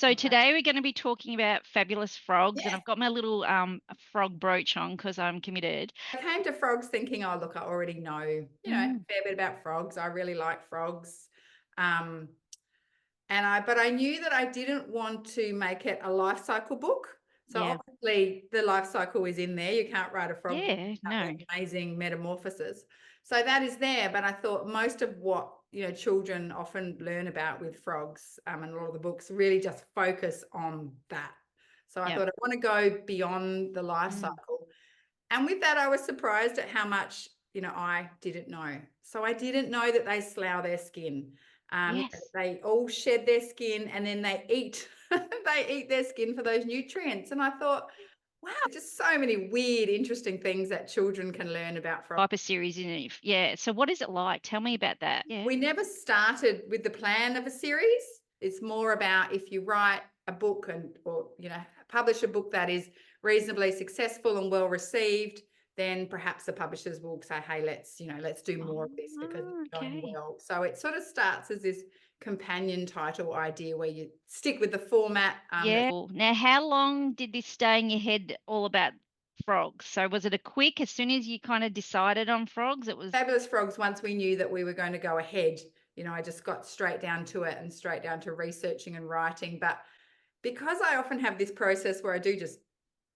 So today we're going to be talking about fabulous frogs, and Yes, I've got my little frog brooch on because I'm committed. I came to frogs thinking, oh, look, I already know, a Mm, fair bit about frogs. I really like frogs. Um, but I knew that I didn't want to make it a life cycle book. So yeah, obviously the life cycle is in there. You can't write a frog book yeah, without no, their amazing metamorphosis. So that is there. But I thought most of what, children often learn about with frogs, and a lot of the books really just focus on that. So I yeah, thought I want to go beyond the life mm, cycle. And with that, I was surprised at how much, I didn't know. So I didn't know that they slough their skin. yes. They all shed their skin and then they eat, they eat their skin for those nutrients. And I thought, wow, just so many weird, interesting things that children can learn about frogs. Type of series, isn't it? Yeah. So what is it like? Tell me about that. Yeah. We never started with the plan of a series. It's more about if you write a book or publish a book that is reasonably successful and well received, then perhaps the publishers will say, hey, let's do more of this because Oh, it's going okay. well. So it sort of starts as this companion title idea where you stick with the format. Yeah. Cool. Now, how long did this stay in your head all about frogs? So was it a quick, as soon as you kind of decided on frogs, it was, Fabulous Frogs, once we knew that we were going to go ahead, I just got straight down to it and straight down to researching and writing. But because I often have this process where I do just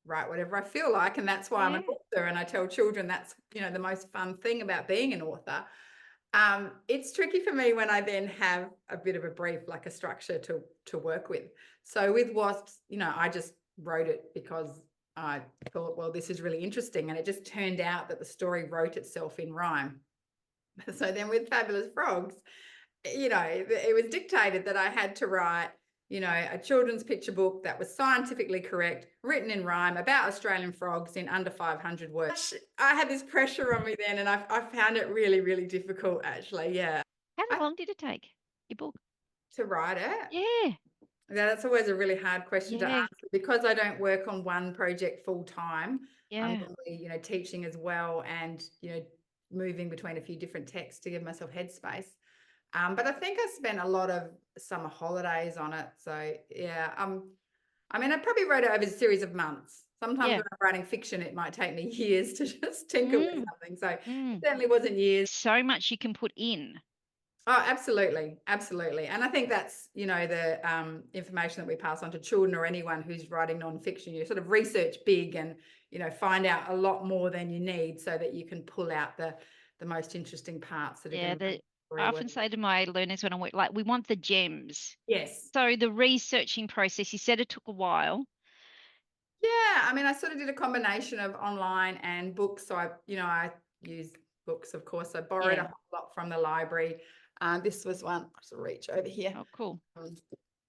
write whatever I feel like, and that's why I'm yeah. an author, and I tell children that's the most fun thing about being an author. It's tricky for me when I then have a bit of a brief, like a structure to work with. So with Wasps, I just wrote it because I thought, well, this is really interesting, and it just turned out that the story wrote itself in rhyme. So then with Fabulous Frogs, it was dictated that I had to write, a children's picture book that was scientifically correct, written in rhyme about Australian frogs in under 500 words. I had this pressure on me then, and I found it really, really difficult, actually. Yeah. How I, long did it take, your book? to write it. Yeah. Yeah, that's always a really hard question to Yeah. answer because I don't work on one project full time. I'm Yeah. normally, teaching as well and, moving between a few different texts to give myself headspace. But I think I spent a lot of summer holidays on it. So yeah, I mean, I probably wrote it over a series of months. Sometimes Yeah. when I'm writing fiction, it might take me years to just tinker with Mm, something. So it mm. certainly wasn't years. So much you can put in. Oh, absolutely, absolutely. And I think that's, the information that we pass on to children or anyone who's writing nonfiction. You sort of research big and, find out a lot more than you need so that you can pull out the most interesting parts that are going Yeah, to make the I story work. often say to my learners when I work, like, we want the gems. Yes. So the researching process, you said it took a while. Yeah, I mean, I sort of did a combination of online and books. So I use books, of course. I borrowed a Yeah. whole lot from the library. This was one, I'll just reach over here. Oh, cool. Um,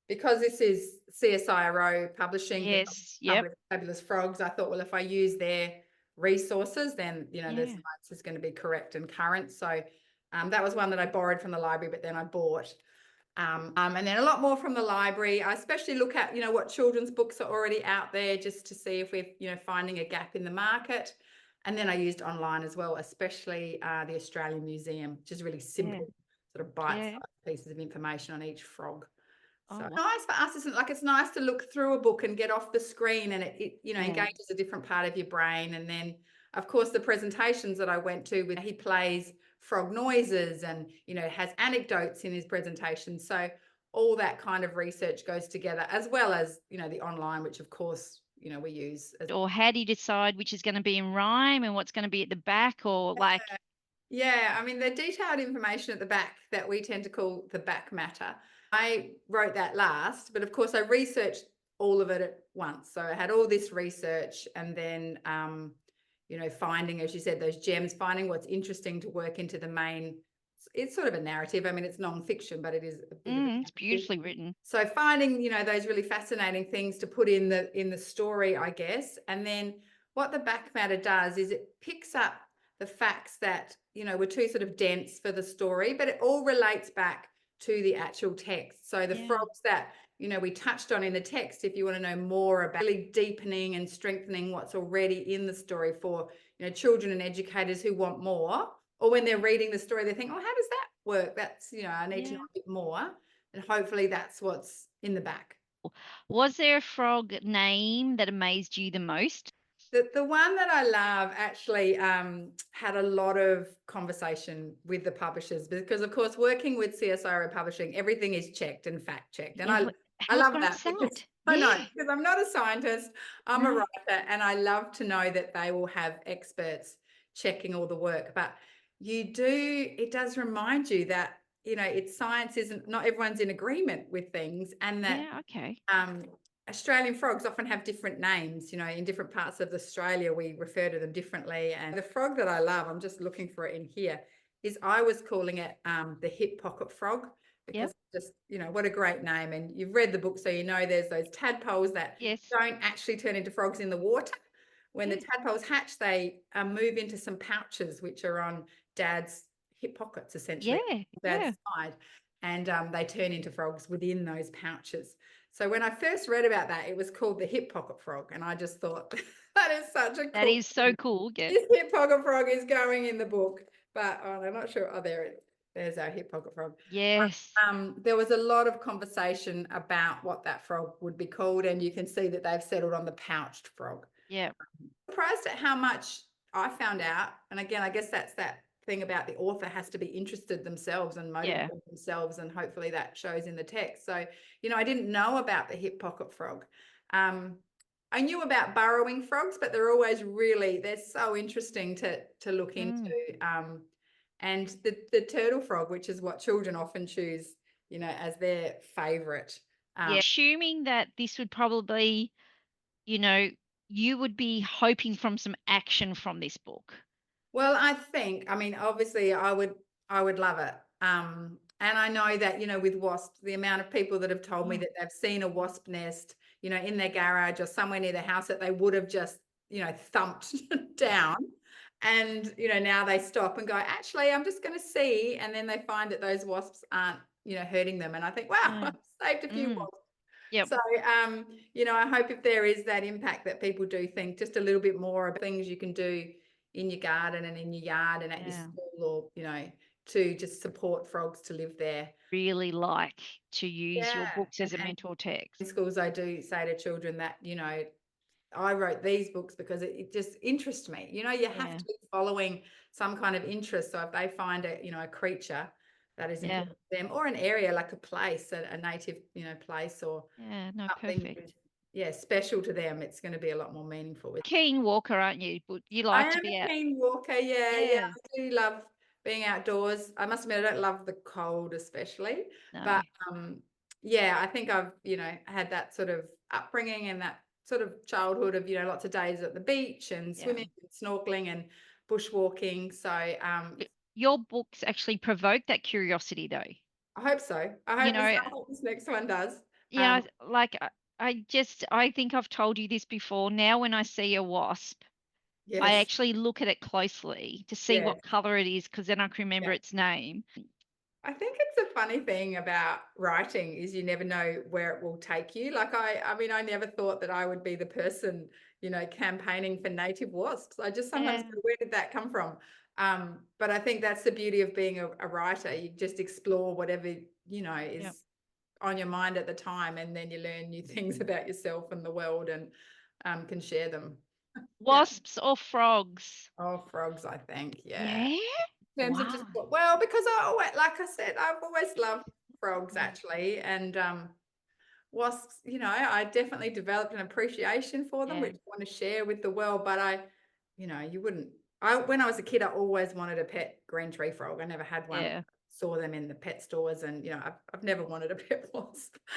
because this is CSIRO publishing who Yes. Yep. published Fabulous Frogs, I thought, well, if I use their resources, then, the Yeah. science is going to be correct and current. So that was one that I borrowed from the library, but then I bought. And then a lot more from the library. I especially look at, what children's books are already out there just to see if we're, finding a gap in the market. And then I used online as well, especially the Australian Museum, which is really Yeah. simple, sort of bite-sized Yeah. pieces of information on each frog. Oh, So wow. nice for us, isn't it? Like it's nice to look through a book and get off the screen and it Yeah. engages a different part of your brain. And then of course the presentations that I went to with he plays frog noises and has anecdotes in his presentation. So all that kind of research goes together as well as the online, which of course we use as Or how do you decide which is going to be in rhyme and what's going to be at the back, or like, yeah, I mean, the detailed information at the back that we tend to call the back matter. I wrote that last, but of course I researched all of it at once. So I had all this research and then, finding, as you said, those gems, finding what's interesting to work into the main. It's sort of a narrative. I mean, it's non-fiction, but it is a bit of a it's narrative. beautifully written. So finding, those really fascinating things to put in the story, I guess. And then what the back matter does is it picks up the facts that, were too sort of dense for the story, but it all relates back to the actual text. So the Yeah. frogs that, we touched on in the text, if you want to know more about really deepening and strengthening what's already in the story for, children and educators who want more, or when they're reading the story, they think, oh, how does that work? That's, I need to know Yeah. a bit more. And hopefully that's what's in the back. Was there a frog name that amazed you the most? The one that I love actually had a lot of conversation with the publishers because, of course, working with CSIRO Publishing, everything is checked and fact checked, and I How love great that is because that? I know Yeah. because I'm not a scientist, I'm a No. writer, and I love to know that they will have experts checking all the work. But it does remind you that it's science isn't not everyone's in agreement with things, and that Yeah, okay. um, Australian frogs often have different names. In different parts of Australia, we refer to them differently. And the frog that I love, I'm just looking for it in here, is I was calling it the hip pocket frog because Yep. just, what a great name. And you've read the book, so you know there's those tadpoles that Yes. don't actually turn into frogs in the water. When the Yeah. tadpoles hatch, they move into some pouches, which are on dad's hip pockets, essentially, Yeah. Yeah. dad's side. And they turn into frogs within those pouches. So when I first read about that, it was called the hip pocket frog. And I just thought, that is such a That cool is so thing. cool. Yeah. This hip pocket frog is going in the book. But I'm not sure. Oh, there it is. There's our hip pocket frog. Yes. There was a lot of conversation about what that frog would be called. And you can see that they've settled on the pouched frog. Yeah. Surprised at how much I found out. And again, I guess that's that thing about the author has to be interested themselves and Yeah. motivated themselves, and hopefully that shows in the text. So, I didn't know about the hip pocket frog. I knew about burrowing frogs, but they're so interesting to look into. And the turtle frog, which is what children often choose, as their favorite. Yeah. Assuming that this would probably, you know, you would be hoping from some action from this book. Well, I mean, obviously I would love it. And I know that, with wasps, the amount of people that have told me Mm. that they've seen a wasp nest, in their garage or somewhere near their house that they would have just, thumped down. And, now they stop and go, actually, I'm just going to see. And then they find that those wasps aren't, hurting them. And I think, wow, Yeah. I've saved a few Mm. wasps. Yep. So, I hope if there is that impact that people do think just a little bit more about things you can do in your garden and in your yard and at your Yeah. school, or, to just support frogs to live there. Really like to use Yeah. your books as a And mentor in text. schools, I do say to children that, I wrote these books because it just interests me. You have Yeah. to be following some kind of interest. So if they find a creature that is Yeah. important to them, or an area like a place, a native, place, or Yeah. No, something that perfect. is, yeah, special to them, it's going to be a lot more meaningful. Keen walker, aren't you? But you I like to am be a out. keen walker. Yeah, yeah. Yeah. I do love being outdoors. I must admit, I don't love the cold, especially. No. But yeah, I think I've, had that sort of upbringing and that sort of childhood of, lots of days at the beach and Yeah. swimming and snorkeling and bushwalking. So Your books actually provoke that curiosity, though. I hope so. You I know, hope this next one does. yeah, like I think I've told you this before. Now, when I see a wasp, I Yes. actually look at it closely to see Yeah. what color it is, because then I can remember Yeah. its name. I think it's a funny thing about writing is you never know where it will take you. Like I mean, I never thought that I would be the person, campaigning for native wasps. I just sometimes Yeah. go, where did that come from? But I think that's the beauty of being a writer. You just explore whatever, Yep. is on your mind at the time, and then you learn new things about yourself and the world, and can share them. Yeah. Wasps or frogs? Oh, frogs, I think. Yeah. Yeah. Terms of just, Wow. well, because I always, like I said, I've always loved frogs Mm. actually, and wasps. I definitely developed an appreciation for them, Yeah. which I want to share with the world. But you wouldn't. When I was a kid, I always wanted a pet green tree frog. I never had one. Yeah. Saw them in the pet stores, and I've never wanted a pet wasp.